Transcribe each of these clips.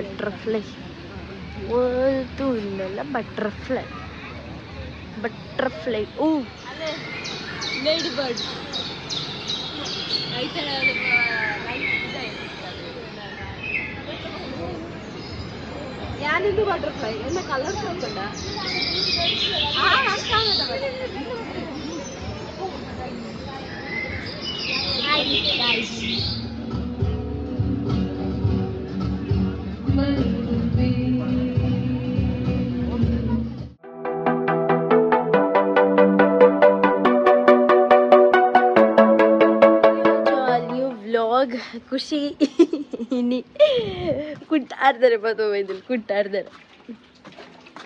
Butterfly ಓದು ಇಲ್ಲಲ್ಲ butterfly butterfly ಓ lady bird ಯಾನಿಂದು butterfly ಎಲ್ಲ ಕಲರ್ ಹಾಕೊಂಡ ಖುಷಿ ಇನಿ ಕುಟ್ಟಾಡ್ತಾರೆ ಪದೋಯ್ದಿಲ್ಲ ಕುಟ್ಟಾಡ್ತಾರೆ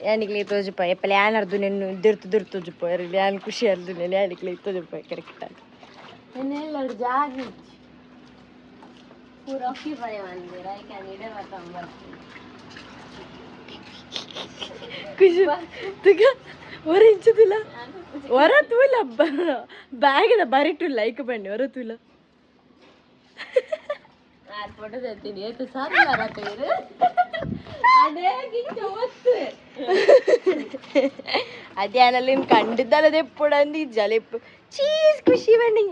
ಯಾನಿಕ್ಲಿ ತೋಜಪ್ಪ ಎಪ್ಪಲ ಯಾನ್ ಅರ್ದು ನೆನ್ನು ದಿರ್ತು ತೋಜಪ್ಪ ಯಾರಿಗೆ ಯಾನ್ ಖುಷಿ ಅರ್ದು ನೆನೆ ಯಾನಿಕ್ಲಿ ತೋಜಪ್ಪ ಕರೆಕ್ಟ್ ಆಗಿ ನೆನ್ನೆಲ್ಲ ಜಾಗ ಪೂರ ಪಯ ಮಂದಿರ ಕ್ಯಾನಿಡೆ ಖುಷಿ ತುಗ ಹೊರಿಂಚದಿಲ್ಲ ಹೊರ ತೂಲ ಬ್ಯಾಗದ ಬರಿಟು ಲೈಕ್ ಬನ್ನಿ ಹೊರ ತೂಲ ಫೋಟೋ ತೆಗ್ತೀನಿ ಏತು ಸಾರು ಅದೇನಲ್ಲಿ ಕಂಡಿದ್ದಲ್ಲದೆ ಎಪ್ಪುಡಂದು ಜಲೆಪ್ಪು ಚೀಸ್ ಖುಷಿ ಬನ್ನಿ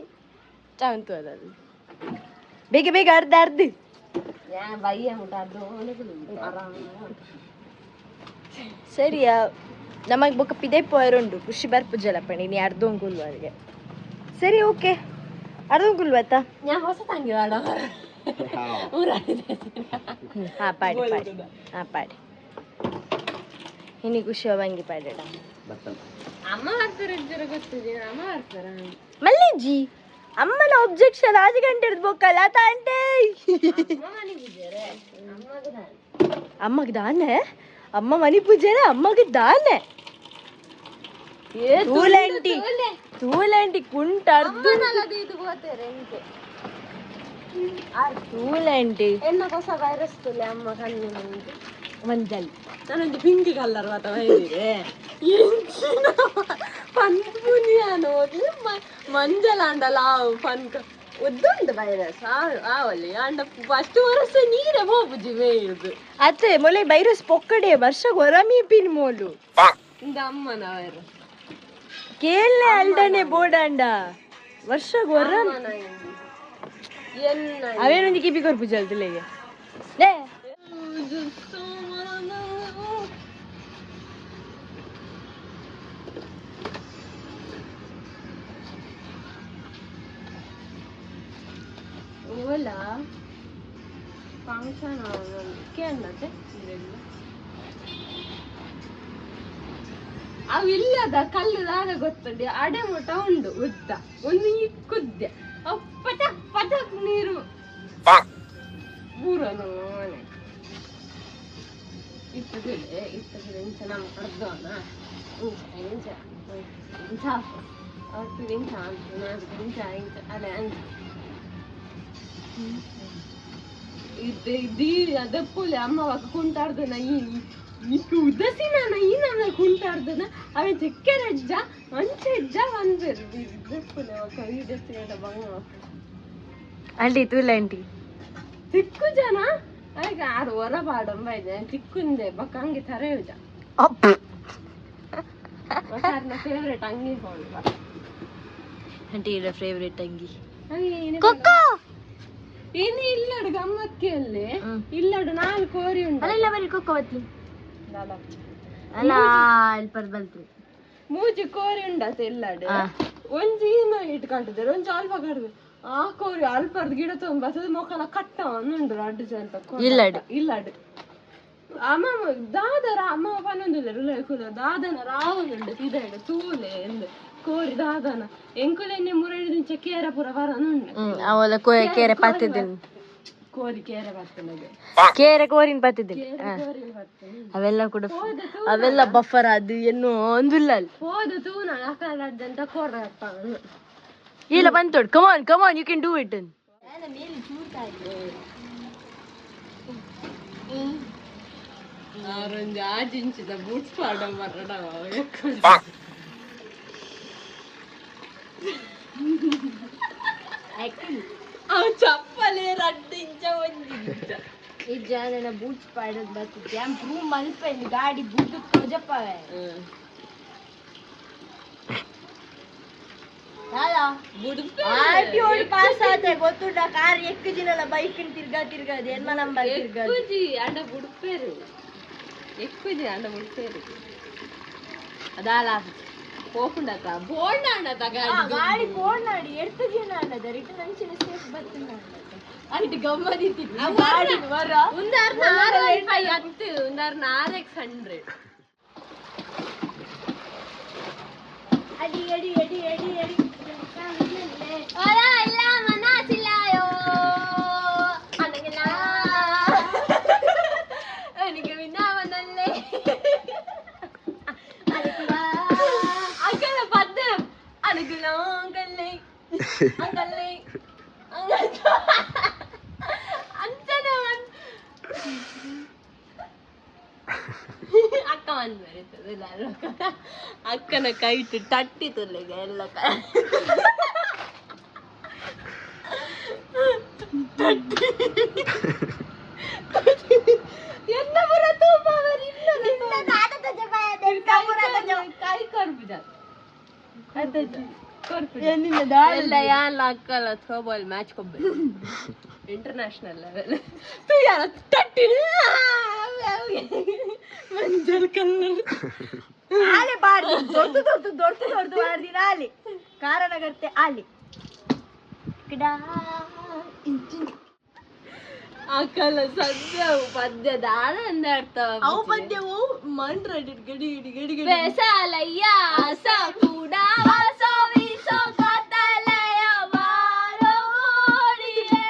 ಚಾವಂತು ಅದಲ್ಲಿ ಬೇಗ ಬೇಗ ಅರ್ಧ ಸರಿಯಾ ನಮಗೆ ಬೊಕ್ಕ ಪಿದೆ ಪೋಯರುಂಡು ಖುಷಿ ಬರ್ಪು ಜಲಪಣಿ ನೀ ಅರ್ಧಂಗುಲ್ವಾರಿಗೆ ಸರಿ ಓಕೆ ಅರ್ಧಂಗುಲ್ವತ್ತ ಯಾ ಹೊಸ ತಂಗಿ ಆಡ ಪಾಡಿ ಇನಿ ಖುಷಿ ಅವಂಗಿ ಪಾಡಡ ಅಮ್ಮ ಬರ್ತಾರೆ ಗೊತ್ತಿದೆ ಅಮ್ಮ ಬರ್ತಾರ ಮಲ್ಲಿಜಿ ಅಮ್ಮನ ಒಬ್ಜೆಕ್ಷನ್ 5 ಗಂಟೆ ಇರ್ದು ಬೊಕ್ಕಲ್ಲ ತಾಂಟೆ ಅಮ್ಮಗ್ ದಾನೆ ಅಮ್ಮ ಮನಿ ಪೂಜೆನೆ ಅಮ್ಮಗ್ ದಾನೆ ತೂಲಂಟಿ ಕುಂಟ ತೂಲಂಟಿ ಎನ್ನ ಹೊಸ ವೈರಸ್ ತುಲೆ ಅಮ್ಮ ಕಣ್ಣಿನ ಮಂಜಲ್ ನಾನೊಂದು ಪಿಂಕ್ ಕಲರ್ ಹೇಳಿದೆ ಪನ್ಪುನಿಯಾನು ಮಂಜಲ ಅಂಡಲ್ಲ ಪನ್ಕ ಉದ್ದುಂಟು ವೈರಸ್ ಆವಲ್ಲಿ ಅಂಡ ಫಸ್ಟ್ ವರ್ಷ ನೀರೇ ಹೋಗುಜಿ ಬೇಯುದು ಅತ್ತೆ ಮೊಲೆ ವೈರಸ್ ಪೊಕ್ಕಡೆ ವರ್ಷ ಹೊರಮೀ ಪಿನ್ ಮೋಲು ಇಂದ ಅಮ್ಮನ ವೈರಸ್ ಕೇಳಲೆ ಅಲ್ಡನೆ ಬೋಡಂಡ ವರ್ಷ ಹೊರ ಅವೇನೊಂದು ಕಿಪಿ ಕೊರ್ಪು ಜಲ್ದಿಲೆಗೆ ಓಲಾ ಫಂಕ್ಷನ್ ಕೇಳತ್ತೆ ಅವಿಲ್ಲದ ಕಲ್ಲುದಾಗ ಗೊತ್ತುಂಡಿ ಅಡೆಮುಟ ಉಂಡು ಉದ್ದ ಒಂದು ಇಕ್ಕುದ್ದೆ ಪಟಕ್ ಪಟಕ್ ನೀರು ಊರನು ಇತ್ತದಿಲ್ಲ ಇಂಚ ನಮ್ಮ ಅರ್ಧನ ಇಂಚ ಇಂಚ ಅವತ್ತು ಇಂಚ ಅಂತ ಇಂಚ ಇಂಚ ಅದೇ ಅಂಚ ಇದ್ದೀ ಅದಪ್ಪುಲೆ ಅಮ್ಮವಾಗ ಕುಂಟಾಡ್ದನ ಈ ಉದಸಿನ ಈ ನಮ್ಮ ಕುಂಟಾಡ್ದನ ಅವನ್ ಚೆಕ್ಕೆರಜ್ಜ ಮಂಚೆಜ್ಜ ಬಂದಿರು ಇದಪ್ಪುಲೆ ಇದೆತ್ತಿನ ಬಂಗ ಆಂಟಿ ತೂಲ ಆಂಟಿ ತಿಕ್ಕು ಜನ ಅದಕ್ಕೆ ಆರು ಹೊರ ಪಾಡಂಬ ಇದೆ ತಿಕ್ಕುಂದೆ ಬಕ್ಕ ಹಂಗೆ ತರೆಯುಜ ನನ್ನ ಫೇವ್ರೇಟ್ ಅಂಗಿ ಆಂಟಿ ಇರ ಫೇವ್ರೇಟ್ ಅಂಗಿ ಕೊಕ್ಕೋ ಏನು ಇಲ್ಲಡು ಗಮ್ಮತ್ತಿ ಅಲ್ಲಿ ಇಲ್ಲಡು 4 ಕೋರಿ ಉಂಟು ಅಲ್ಲ ಬರೀ ಕೊಕ್ಕೋ ಬತ್ತಿ ಅಲ್ಲ ಅಲ್ಪರ್ ಬಲ್ತ್ರಿ 3 ಕೋರಿ ಉಂಡತ ಇಲ್ಲಡು ಒಂಜಿ ಇನ್ನು ಇಟ್ಕೊಂಡಿದ್ದಾರೆ ಒಂಜಿ ಅಲ್ಪ ಕಡ್ದು ಆ ಕೋರಿ ಅಲ್ಪರ್ದು ಗಿಡ ತೊಗೊಂಡು ಬರ್ತದೆ ಮೊಕ್ಕಲ ಕಟ್ಟ ಉಂಡು ಅಡ್ಡು ಅಂತ ಇಲ್ಲಡು ಅಮ್ಮ ದಾದರ ಅಮ್ಮ ಪನ್ನೊಂದಿಲ್ಲ ದಾದನ ರಾವನುಂಡು ಸಿದಡು ತೂಲೆ ಎಂದು ಕೋರಿ ದಾದನ ಎಂಕುಲೆನ್ನೆ ಮುರಳಿದ ಕೇರ ಪುರ ಬರನುಂಡು ಅವಳ ಕೇರೆ ಪತ್ತಿದ್ದೀನಿ ಕೋರಿ ಕೇರೆ ಬರ್ತದೆ ಕೇರೆ ಕೋರಿನ ಪತ್ತಿದ್ದೀನಿ ಅವೆಲ್ಲ ಕೂಡ ಅವೆಲ್ಲ ಬಫರ್ ಅದು ಏನು ಒಂದಿಲ್ಲ ಅಲ್ಲಿ ಹೋದ ತೂನ ಅಕಲದಂತ ಕೋರ ಇಲ್ಲ ಬಂತೋಡ್ come on you can do it ಮೇಲೆ ಚೂರ್ತಾ ಇದೆ ಆರೊಂದು 5 ಇಂಚಿದ ಬೂಟ್ಸ್ ಪಾಡ ಬರಡ ಅವ ಚಪ್ಪಲೆ 2 ಇಂಚ 1 ಇಂಚ ಈ ಜನ ಬೂಟ್ಸ್ ಪಾಡೋದು ಬರ್ತಿದ್ದೆ ರೂಮ್ ಮಲ್ಪ ಇಲ್ಲಿ ಗಾಡಿ ಬುದ್ದು ತೋಜಪ್ಪವೆ ಪಾಸ್ ಆದ್ರೆ ಗೊತ್ತುಂಟ ಕಾರ್ ಎಕ್ಕು ಜಿನಲ್ಲ ಬೈಕ್ ತಿರ್ಗಾದ ಎನ್ಮ ನಂಬರ್ ತಿರ್ಗಾದಿ ಅಂಡ ಬುಡ್ಪೇರು ఎక్కువ అండ ముడిపేరు అదాలా పోకుండా బోర్డాండ గాడి బోర్డాడి ఎడుతు జినాండ రిటర్న్ నుంచి సేఫ్ బతున్నా అటు గమ్మదితి గాడి వర ఉందార్ 405 అంతే ఉందార్ RX 100 అడి అడి అడి అడి అడి అలా ఇలా మనసిలాయో అనగలా എനിക്ക് വിന്നാവന്നല്ലേ അങ്ങനെ പദ്യം അനുഗ്രഹം അങ്കല്ലേ അങ്കല്ലേ അഞ്ചനവൻ ಅಕ್ಕ ಬಂದು ಬರೀತದೆ ಅಕ್ಕನ ಕೈ ಇಟ್ಟು ತಟ್ಟಿ ತುಲ್ಲಿಗೆ ಎಲ್ಲ என்ன புற தூபவர் இல்ல தாதத ஜபாய கை கர்புஜ ಅದಜ್ಜಿ ಕರ್ಪುಜ ಎನ್ನಿನ ದಾಳ ಎಲ್ಲ ಯಾನ್ ಲಕ್ಕಲ ಥ್ರೋಬಾಲ್ ಮ್ಯಾಚ್ ಕೊಬ್ಬೆ ಇಂಟರ್ನ್ಯಾಷನಲ್ ಲೆವೆಲ್ ತು ಯಾರ ತಟ್ಟಿ ಮಂಜಲ್ ಕಲ್ಲರ್ ಆಲೆ ಬಾರ್ದಿ ದೊಡ್ಡ ಬಾರ್ದಿ ಆಲೆ ಕಾರಣಗರ್ತೆ ಆಲೆ ಕಿಡಾ ಇಂಚಿನ್ ಅಕ್ಕಲ ಸದ್ಯ ಪದ್ಯದ ಆನಂದ ಅರ್ಥವ ಅವು ಪದ್ಯವು ಮಂಡ್ರಡಿ ಗಡಿ ಗಡಿ ಗಡಿ ಗಡಿ ಬೇಸಾಲಯ್ಯ ಸ ಕೂಡ ವಾಸವಿ ಸೋ ಕತಲಯ ಬಾರೋ ಓಡಿಯೆ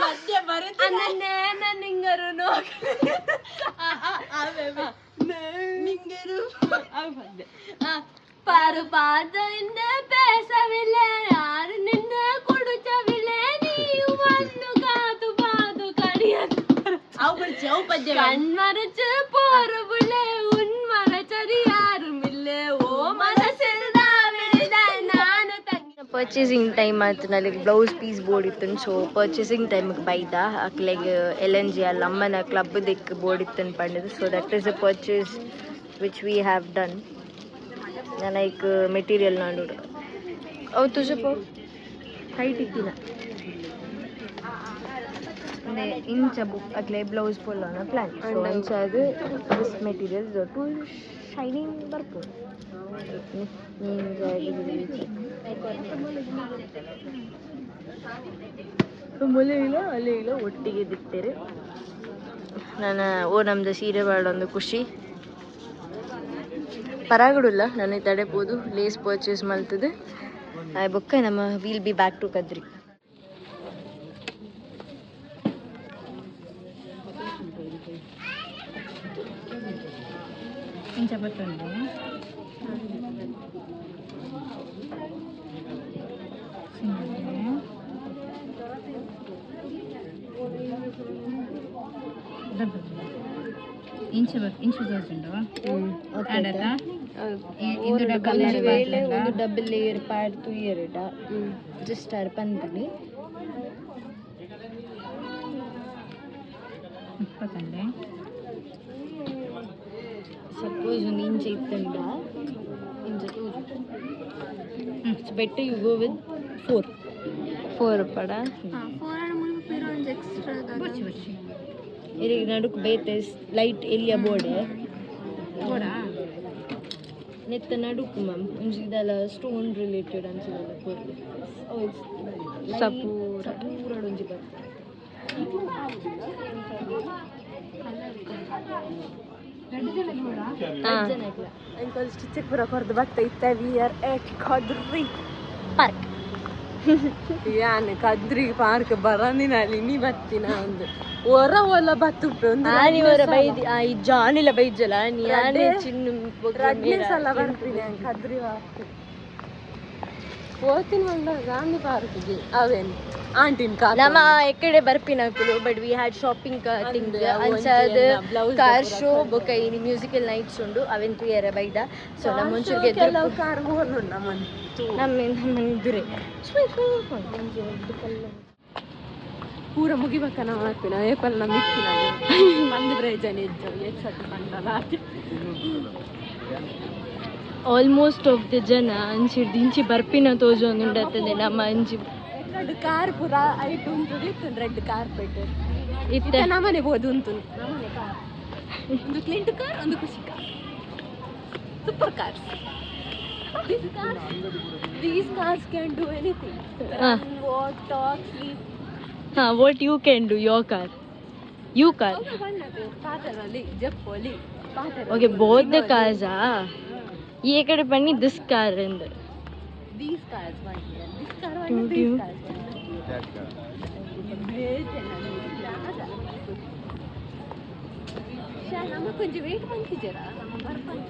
ಪದ್ಯ ಬರುತ್ತೆ ಅನ್ನನೆ ನಿಂಗರು ನೋಕ ನಿಂಗರು ಆ ಪದ್ಯ ಪಾರು ಪಾದ ಇಂದ ಬೇಸವಿಲ್ಲ ಯಾರು ನಿನ್ನ ಕುಡುಚವಿಲ್ಲ ನೀವು ಒಂದು ಕಾತು ಬಾದು ಕಡಿಯದು கண்மறைச்சு போறவுல உன் மறைச்சது யாரும் இல்ல ஓ மனசில் ನಾನು ಪರ್ಚೇಸಿಂಗ್ ಟೈಮ್ ಆಯ್ತು ನನಗೆ ಬ್ಲೌಸ್ ಪೀಸ್ ಬೋರ್ಡ್ ಇತ್ತು ಸೊ ಪರ್ಚೇಸಿಂಗ್ ಟೈಮಿಗೆ ಬೈದ ಅಕ್ಲೆಗೆ LNG ಅಲ್ಲಿ ಅಮ್ಮನ ಕ್ಲಬ್ ದಿಕ್ ಬೋರ್ಡ್ ಇತ್ತು ಪಂಡಿದ್ದು so that is a purchase which we have done like material ನಾಡು ಅವು ತುಜಪ ಹೈಟ್ ಇಕ್ಕಿನ ಇಂಚ ಬುಕ್ ಅಕ್ಲೆ ಬ್ಲೌಸ್ ಪೊಲ್ಲೋಣ ಪ್ಲಾನ್ ಸೊ ಇಂಚ ಅದು ದಿಸ್ ಮೆಟೀರಿಯಲ್ ಟು ಶೈನಿಂಗ್ ಬರ್ಬೋದು ಮೊಲೆ ಇಲ್ಲ ಅಲ್ಲೇ ಇಲ್ಲ ಒಟ್ಟಿಗೆ ದಿಕ್ತೇರೆ ನಾನು ಓ ನಮ್ದು ಸೀರೆ ಬಾಳ ಒಂದು ಖುಷಿ ಪರಾಗಡುಲ್ಲ ನನಗೆ ತಡೆಬೋದು ಲೇಸ್ ಪರ್ಚೇಸ್ ಮಾಡ್ತದೆ ಆ ಬೊಕ್ಕ ನಮ್ಮ will be back to Kadri ಇಂಚ ಬರ್ತಂಡೆ ಇಂಚು ತೋರಿಸುಂಟವಾ ಒಂದು ಡಬಲ್ ಲೇಯರ್ ಪ್ಯಾಡ್ ತುಯ್ಯರಟ ಜಸ್ಟ್ ಆಡ್ ಪಂದಿನಿ ಇಪ್ಪತ್ತಂಡೆ ಸಪೋಸ್ ಒಂದು ಇಂಚ ಇತ್ತಂಡ ಇಂಚ ತೂಜು ಬೆಟ್ಟ ಯು ಗೋ ವಿತ್ 4 ಪಡ 4 ಎಕ್ಸ್ಟ್ರಾ ಇದಕ್ಕೆ ನಡುಕು ಬೇತೆ ಲೈಟ್ ಎಲ್ಲಿಯ ಬೋರ್ಡೆ ಬೋರ್ಡಾ ನೆತ್ತ ನಡುಕು ಮ್ಯಾಮ್ ಒಂಜಿ ಇದೆಲ್ಲ ಸ್ಟೋನ್ ರಿಲೇಟೆಡ್ ಅನ್ಸಿದಲ್ಲ ಬೋರ್ಡ್ ಸಪೂರಡೊಂಜಿ ಬರ್ತದೆ ಅಂಕಲ್ ಸ್ಟಿಚ್ ಪೂರ ಕೊರ್ದು ಬರ್ತಾ ಇತ್ತ we are at Kadri park ಯಾನೆ ಕದ್ರಿ ಪಾರ್ಕ್ ಬರಂದಿನಲ್ಲಿ ನೀ ಬತ್ತಿನ ಒಂದು ಹೊರ ಒಲ್ಲ ಬತ್ತುಪ್ಪೆ ಒಂದು ಹೊರ ಬೈದಿ ಈ ಜಾನಿಲ್ಲ ಬೈಜಲ್ಲ ನೀ ಚಿನ್ನು ಸಲ ಬರ್ತೀನಿ ಕದ್ರಿ ಪಾರ್ಕ್ ಹೋಗ್ತೀನಿ ಒಂದ ಗಾಂಧಿ ಪಾರ್ಕ್ಗೆ ಅವೇನು ಆಂಟಿನ ಕಾರ್ ನಮ್ಮ ಎಕಡೆ ಬರ್ಪಿನಕುಲು but we had shopping thing ಅಂಚದ ಕಾರ್ ಶೋ ಬೊಕ ಇನಿ ಮ್ಯೂಸಿಕಲ್ ನೈಟ್ಸ್ ಉಂಡು ಅವೆನ್ ತುಯರ ಬೈದ ಸೊ ನಮ್ಮ ಮುಂಚೂರಿಗೆ ಕೆಲವು ಕಾರ್ ಹೋನು ನಮ್ಮ ದುರೆ ಪೂರ ಮುಗಿಬೇಕನ್ನ ಮಾಡ್ತೀನಿ ಏಪಲ್ ನಮ್ಮ ಇಕ್ಕಿನ ಮಂದು ಬ್ರೇಜನ್ ಇದ್ದು ಎಚ್ಚಟ್ಟು ಕಂಡಲ್ಲ ಆಲ್ಮೋಸ್ಟ್ ಆಫ್ ದ ಜನ ಇಂಚಿ ಬರ್ಪಿನ ತೋಜೊಂದುಂಡತ್ತದೆ ನಮ್ಮ ಅಂಚಿ ರೆಡ್ ಕಾರ್ ಪೂರ ಐಟು ಉಂಟು ರೆಡ್ ಕಾರ್ಪೆಟ್ ಇತ್ತ ನಮ್ಮನೆ ಬೋದು ಉಂಟು ನಮ್ಮನೆ ಕಾರ್ ಒಂದು ಕ್ಲಿಂಟ್ ಕಾರ್ ಒಂದು ಖುಷಿ car super cars these cars can do anything run, walk, talk, sleep. What you can do your car ಪಾತರಲ್ಲಿ ಜಪ್ಪಲ್ಲಿ okay both the cars ಈ ಕಡೆ ಬನ್ನಿ this car and these cars one here this car one these cars one that car ನಮ್ಮ ಕೊಂಚ wait ಮಾಡ್ತಿದ್ದೀರಾ ನಮ್ಮ ಬರ್ಪಂತ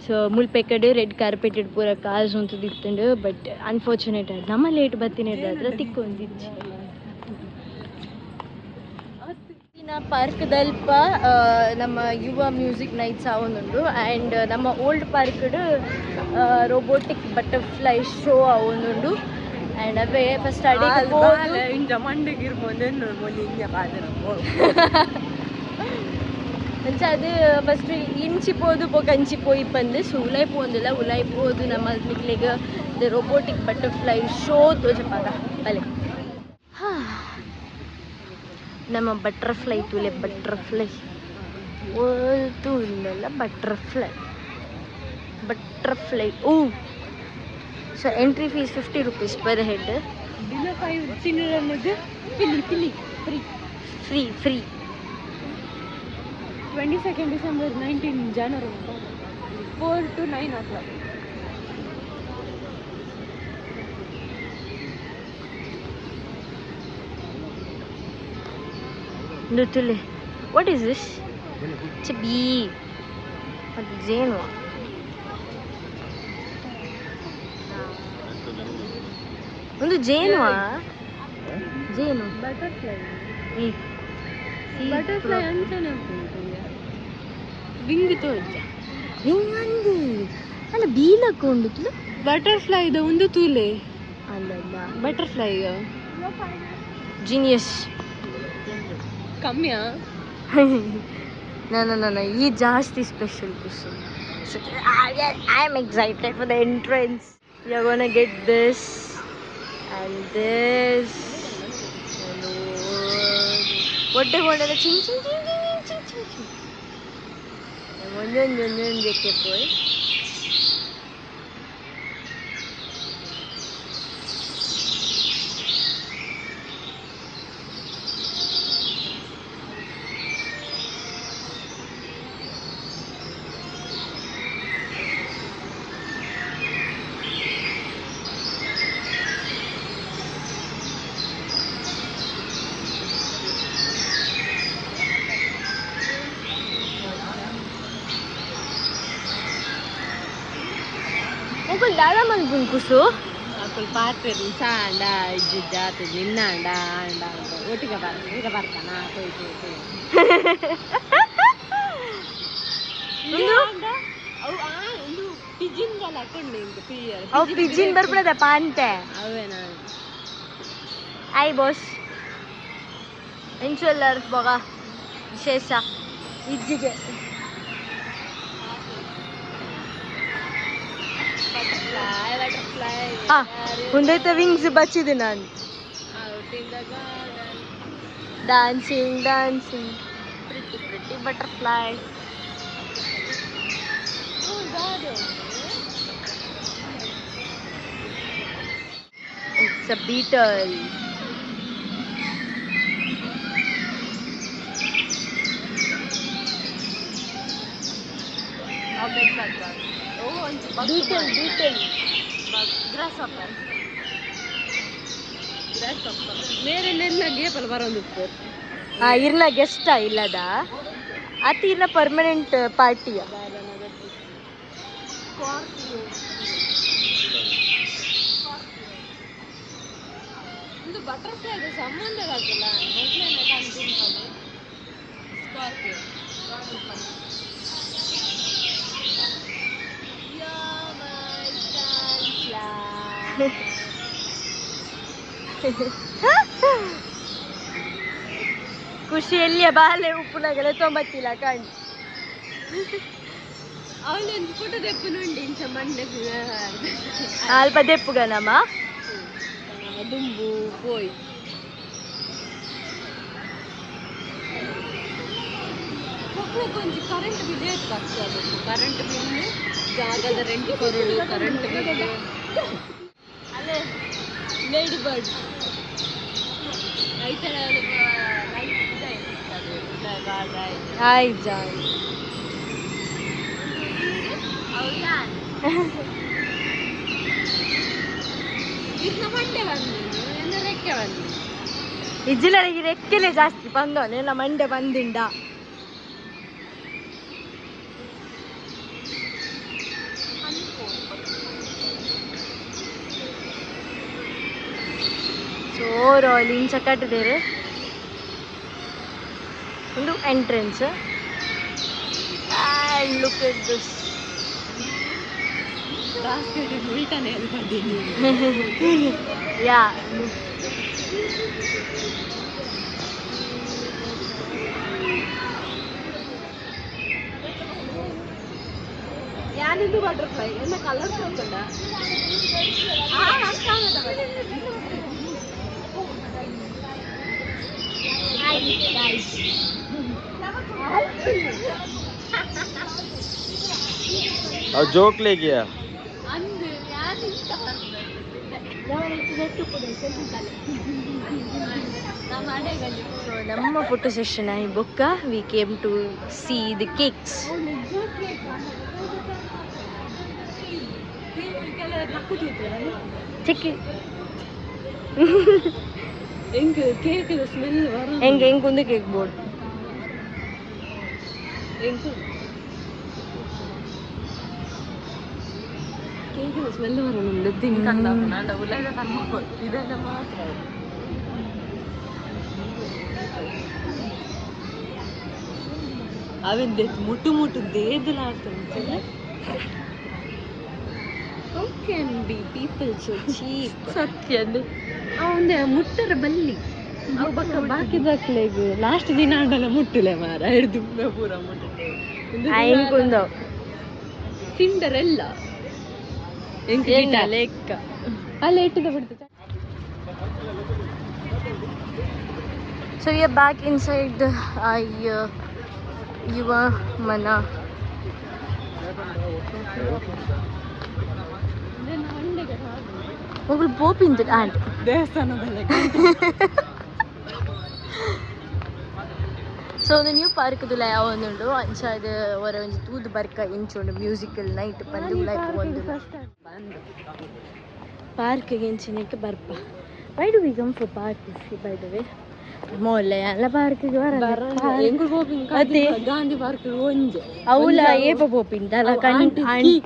so ಮುಲ್ಪೆಕಡೆ red ಕಾರ್ಪೆಟೆಡ್ ಪೂರ cars ಅಂತ ದಿತ್ತಂಡು but unfortunate ನಮ್ಮ ಲೇಟ್ ಬತ್ತಿನ ಅದ್ರ ತಿಕ್ಕೊಂದಿಚ್ಚು ಪಾರ್ಕ್ದಲ್ಪ ನಮ್ಮ ಯುವ ಮ್ಯೂಸಿಕ್ ನೈಟ್ಸ್ ಆವೊಂದುಂಡು ಆ್ಯಂಡ್ ನಮ್ಮ old parked robotic butterfly show ಆವೊಂದುಂಡು ಆ್ಯಂಡ್ ಅವೇ ಫಸ್ಟ್ ಇಂಜ ಮಂಡಿಗಿರ್ಬೋದು ಅಂಚ ಅದು ಫಸ್ಟ್ ಇಂಚಿಪೋದು ಕಂಚಿಪೋಯಿ ಬಂದು ಸೊ ಉಲಾಯ್ಪೋಂದಿಲ್ಲ ಉಲಾಯ್ಪೋದು ನಮ್ಮ ಮಿಕ್ಲಿಗೆ ದ ರೋಬೋಟಿಕ್ ಬಟರ್ಫ್ಲೈ ಶೋ ತೋಜಪಾದ ಬಲೆ ನಮ್ಮ ಬಟರ್ಫ್ಲೈ ತುಲೆ ಬಟರ್ಫ್ಲೈ ಓಲ್ತು ಇಲ್ಲಲ್ಲ ಬಟರ್ಫ್ಲೈ ಓ so entry fees 50 rupees per head free 22nd December 19 January 4 to 9 o'clock. Lutule, what is this? It's a bee. What is Zeno? ಒಂದು ಜೇನುವಾ ಜೇನು ಬಟರ್ಫ್ಲೈ ಬಟರ್ಫ್ಲೈ ಅಂತಾನೆ ವಿಂಗ್ ತೋಜ ವಿಂಗ್ ಅಂದಿ ಅಲ್ಲ ಬೀಲಕ್ಕೊಂಡು ಬಟರ್ಫ್ಲೈ ಇದು ಒಂದು ತೂಲೆ ಅಲ್ಲ ಬಟರ್ಫ್ಲೈ ಜೀನಿಯಸ್ ಕಮ್ಮಿಯಾ ನನ್ನ ಈ ಜಾಸ್ತಿ special question I am excited for the entrance we are gonna get this and this ಒಟ್ಟೆ ಕೊಂಡೆಲ್ಲ Ching ಒಂದೊಂದಕ್ಕೆ ಪೋಯ್ Uncle Dada man bungkusu. Uncle Patrick anda jejat ninna anda otiga barkana koi anda au undu pigeon gala konde indu pier au pigeon barpada pante avena hi boss inshallah baga ವಿಶೇಷ ಇಜ್ಜಿಗೆ ಒಂದೈತೆ wings ಬಚ್ಚಿದೆ ನಾನು dancing pretty butterfly it's a Beetal beetle grasshopper mere nenna gepal baronduppu irna guest illada ati irna permanent party ಒಂದು butterfly ಇದೆ ಸಂಬಂಧವಾಗಿಲ್ಲ ಮೊದಲನೇ ಕಾಣ್ತಿಂತಲ್ಲ Scorpio ಖುಷಿಯಲ್ಲಿಯ ಬಾಲೆ ಉಪ್ಪುನಾಗಲೆ ತೊಂಬತ್ತಿಲ್ಲ ಕಣ್ ಅವಳೊಂದು photo ದೆಪ್ಪುನುಂಡು ಇಂಚ ಮಂಡೆ ಅಲ್ಪ ದೆಪ್ಪುಗನಮ್ಮ ದುಂಬು ಪೋಯ್ ಕೊಂಚ ಕರೆಂಟ್ ಬಿಲ್ ಏರ್ಪಾಗ್ತದೆ ಕರೆಂಟ್ ಬಿಲ್ ಜಾಗದ ರೆಂಟ್ ಕೊರಡು ಕರೆಂಟ್ ಬಿಲ್ ಅಲ್ಲೇ ಲೇಡಿ ಬರ್ಡ್ ಹಾಯ್ ಜಾಯ್ ಇಜ್ಜಿಲರಿಗೆ ರೆಕ್ಕೆಲೆ ಜಾಸ್ತಿ ಬಂದವನೆ ಎಲ್ಲ ಮಂಡೆ ಬಂದಿಂಡ ಓವರಾಲ್ ಇಂಚ ಕಟ್ಟಿದ್ದೇವೆ ಒಂದು ಎಂಟ್ರೆನ್ಸ್ ಲುಕ್ ಎಟ್ ದಿಸ್ ಯಾ ಯಾನಿದು ಬಟರ್ಫ್ಲೈ ಎಲ್ಲ ಕಲರ್ಸ್ ಹೋಗ್ತದ और जोक ले गया ನಮ್ಮ ಫೋಟೋ ಸೆಷನ್ ಆಗಿ ಬೊಕ್ಕ we came to see the cakes ಚಿಕ್ಕಿ ಹೆಂಗೆ ಕೇಕ್ ಸ್ಮೆಲ್ ಹೆಂಗೆ ಹೆಂಗೊಂದು ಕೇಕ್ ಬೋರ್ಡ್ ಹೆಂಗೆ ಕೇಕಿನ ಸ್ಮೆಲ್ ಬರೋಣ ತಿನ್ಕಂಡ ಉಳ್ಳಾಗ ಇದೆಲ್ಲ ಮಾತ್ರ ಅವೆಂದೆ ಮುಟ್ಟು ಮುಟ್ಟು ದೇದಲಾಗ್ತದೆ How can be people so cheap? ಸತ್ಯ ಅವಂದೆ ಮುಟ್ಟರ ಬಲ್ಲಿ ಅವು ಬಕ್ಕ ಬಾಕಿ ದಾಖಲೆಗೆ ಲಾಸ್ಟ್ ದಿನ ಆಡಲ್ಲ ಮುಟ್ಟಲೆ ಮಾರ ಹಿಡಿದು ಪೂರ ಮುಟ್ಟ ಹೆಂಗೊಂದು ಸಿಂಡರೆಲ್ಲ ಲೆಕ್ಕ ಅಲ್ಲೇ ಇಟ್ಟಿದ್ದ ಬಿಡ್ತದೆ So we are back inside the Yuva Mana. ಹೋಗಲು ಪೋಪಿಂದ ಆಂಟ್ ದೇವಸ್ಥಾನದಲ್ಲಿ ಸೊ ಒಂದು ನ್ಯೂ ಪಾರ್ಕ್ದುಲ ಯಾವೊಂದುಂಡು ಅಂಚಾದ ಹೊರ ಒಂಜಿ ತೂದು ಬರ್ಕ ಇಂಚುಂಡು ಮ್ಯೂಸಿಕಲ್ ನೈಟ್ ಪಂದು ಉಲಾಯ್ಪ ಒಂದು ಪಾರ್ಕ್ಗೆ ಇಂಚಿನಕ್ಕೆ ಬರ್ಪ why do we come for park by the way ಮೊಲ್ಲ ಎಲ್ಲ ಪಾರ್ಕ್ಗೆ ಅದೇ ಗಾಂಧಿ ಪಾರ್ಕ್ ಒಂಜೆ ಅವಳ ಏಪ ಪೋಪಿಂದಲ್ಲ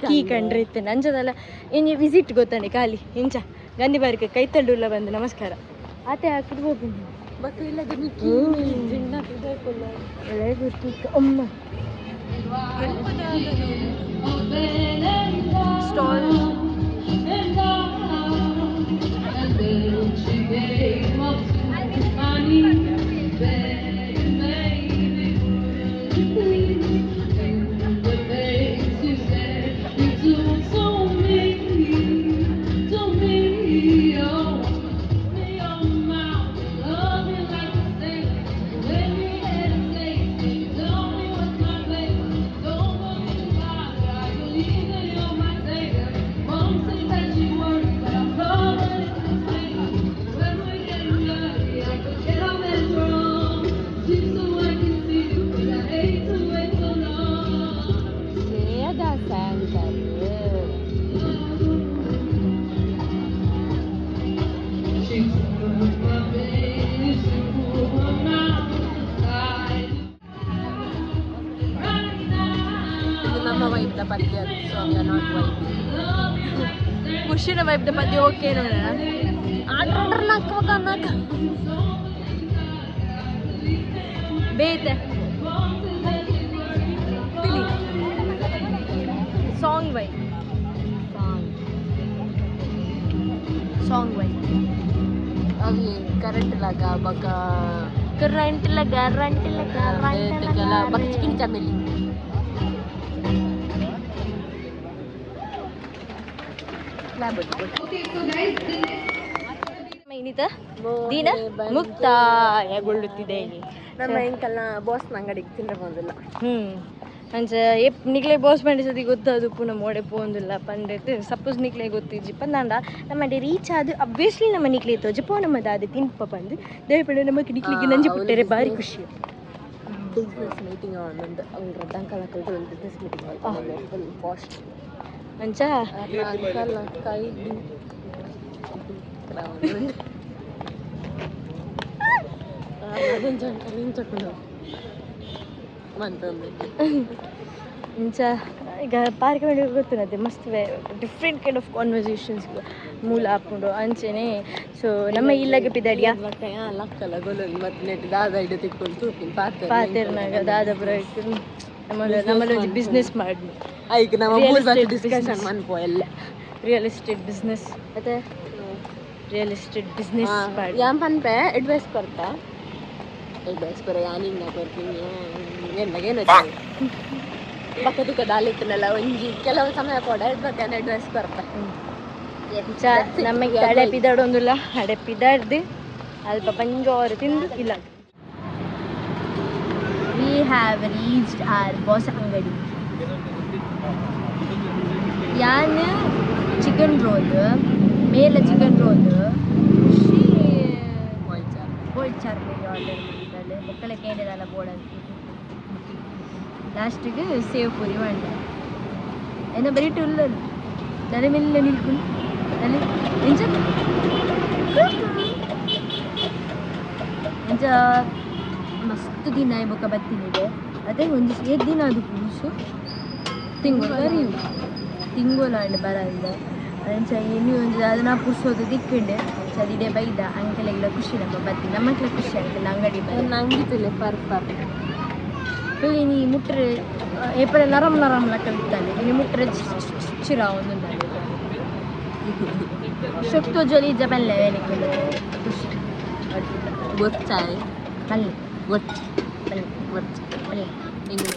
ಕೀ ಕಂಡ್ರೆ ಇತ್ತೆ ನಂಜದಲ್ಲ ಇಂಜೆ ವಿಸಿಟ್ ಗೊತ್ತಾನೆ ಖಾಲಿ ಇಂಚ ಗಾಂಧಿ ಪಾರ್ಕ್ ಕೈತಂಡುಲ್ಲ ಬಂದು ನಮಸ್ಕಾರ ಆತೆ ಹಾಕಿದ್ ಪೋಪಿಂದ ಬಕ್ಕ ಇಲ್ಲದ ಅಮ್ಮ ಸ್ಟಾಲ್ ವೈಬ್ದ ಪದ್ಯ ಖುಷಿನ ವೈಬ್ದ ಪದ್ಯ ಓಕೆ ನೋಡೋಣ ಆಡ್ರ ನಾಕ ಬೇತೆ ಪಿಲಿ song why song song why ಅవి కరెంట్ లాగా బాగా ಕರೆಂಟ್ బాగా చికెన్ చమెలి ಇನ್ನಿತ ದಿನ ಮುಕ್ತಾಯಗೊಳ್ಳುತ್ತಿದೆ ನಮ್ಮ ಎಂಕಲ್ನ ಬಾಸ್ನ ಅಂಗಡಿಗೆ ತಿಂದ ಬಂದಿಲ್ಲ ಅಂಚ ಎಪ್ ನಿಕ್ಲೆ ಬಾಸ್ ಮಾಡಿಸೋದಿ ಗೊತ್ತದು ಪುನಃ ಮೋಡೆ ಪೋಂದಿಲ್ಲ ಪಂಡೈತೆ ಸಪೋಸ್ ನಿಕ್ಲೆ ಗೊತ್ತಿಜ್ಜಿ ಪಂದಾಂಡ ನಮ್ಮ ರೀಚ್ ಆದ ಅಬ್ವಿಯಸ್ಲಿ ನಮ್ಮ ನಿಕ್ಲೆ ತೋಜಿ ಪೋ ನಮ್ಮದು ಅದು ತಿನ್ಪ ಬಂದು ದಯಪಡ ನಮಗೆ ನಿಕ್ಲಿಗೆ ನಂಜಿ ಬಿಟ್ಟರೆ ಭಾರಿ ಖುಷಿ ಬಿಸ್ನೆಸ್ ಮೀಟಿಂಗ್ ಆನಂದ್ ಅವ್ರ ಅಂಕಲ್ ಒಂದು ಬಿಸ್ನೆಸ್ ಮೀಟಿಂಗ್ ಫುಲ್ ಪಾಸ್ಟ್ ಅಂಚ ಅಂಕಲ್ ಕೈ ಇಂಚ ಈಗ ಪಾರ್ಕ್ ಮಾಡಿ ಗೊತ್ತಿರತ್ತೆ ಮಸ್ತ್ ಡಿಫ್ರೆಂಟ್ ಕೈಂಡ್ ಆಫ್ ಕಾನ್ವರ್ಸೇಷನ್ಸ್ ಮೂಲ ಹಾಕೊಂಡು ಅಂಚೆನೆ ಸೊ ನಮ್ಮ ಇಲ್ಲಾಗ ಪಿದಾಡಿಯಾ ಲಕ್ಕಲ ಗೊಲೊಂದು ಮತ್ತೆ ನೆಟ್ ದಾದ ಇಡು ತಿಕ್ಕೊಂಡು ತೂಪಿನ ಪಾತೆರ್ನಾಗ ದಾದ ಬರೋಕೆ ನಮ್ಮಲ್ಲಿ ಬಿಸ್ನೆಸ್ ಮಾಡಿ ಐಕ್ ನಮ್ಮ ಡಿಸ್ಕಷನ್ ಮನ್ಪೋ ಎಲ್ಲ ರಿಯಲ್ ಎಸ್ಟೇಟ್ ಬಿಸ್ನೆಸ್ ಮತ್ತೆ ರಿಯಲ್ ಎಸ್ಟೇಟ್ ಬಿಸ್ನೆಸ್ ಮಾಡಿ ಯಾನ್ ಪನ್ಪೆ ಅಡ್ವೈಸ್ ಕೊಡ್ತಾ ಅಡ್ವೈಸ್ ಕೊರ ಯಾನಿಂಗ ಕೊಡ್ತೀನಿ ಏನಾಗೇನು ಬಕ್ಕ ತುಕ ದಾಲಿತ್ತನಲ್ಲ ಒಂಜಿ ಕೆಲವು ಸಮಯ ಕೊಡ ಅಡ್ವೈಸ್ ಕೊಡ್ತಾ ನಮಗೆ ಅಡೆಪಿದಾಡೊಂದಿಲ್ಲ ಅಡೆಪಿದಾಡ್ದು ಅಲ್ಪ ಪಂಜೋರು ತಿಂದು ಇಲ್ಲ we have reached our boss ಅಂಗಡಿ ಯಾನ್ ಚಿಕನ್ ರೋಲ್ ಮೇಲೆ ಚಿಕನ್ ರೋಲ್ ಖುಷಿ ಬೋಲ್ಚಾರ್ ಮೇಲೆ ಆರ್ಡರ್ ಮಾಡಿದ್ದಾಳೆ ಮಕ್ಕಳಕ್ಕೆ ಏನಿದಲ್ಲ ಬೋಳಂತ ಲಾಸ್ಟಿಗೆ ಸೇವ್ ಪೂರಿ ಮಾಡಿ ಏನೋ ಬರೀ ಟುಲ್ಲಲ್ಲಿ ತಲೆ ಮೇಲೆ ನಿಲ್ಕೊಂಡು ತಲೆ ಇಂಚ ಇಂಚ ಮಸ್ತ್ ದಿನ ಬೊಕ್ಕ ಬತ್ತಿನಿದೆ ಅದೇ ಒಂದು ದಿನ ಅದು ಪುರುಷು ತಿಂಗೋಲಾಂಡ್ ಬರಂದ ಅಂಚ ಇನ್ನು ಒಂದು ಅದನ್ನ ಪುರ್ಸೋದು ದಿಕ್ಕಂಡೆ ಚದಿಡೆ ಬೈದ ಅಂಕಲೆಲ್ಲ ಖುಷಿ ನಮ್ಮ ಬತ್ತಿ ನಮ್ಮಕ್ಲ ಖುಷಿ ಅಂಕಲ್ ಅಂಗಡಿ ನಂಗಿತಿಲ್ಲ ಪರ್ ಇಲ್ಲಿ ನೀ ಮುಟ್ರೆ ಏಪಡೆ ನರಮ್ ಲೆಕ್ಕ ಇತ್ತಾನೆ ನೀನು ಮುಟ್ರೆ ಚಿರ ಒಂದು ಶಕ್ತೋ ಜೊಲಿ ಜಬಲ್ಲೆ ವೇನಿಕೆ ಖುಷಿ ಗೊತ್ತಾಯ್ ಅಲ್ಲಿ ಗೊತ್ತು ಅಲ್ಲಿ ಗೊತ್ತು ಅಲ್ಲಿ ಹಿಂಗೆ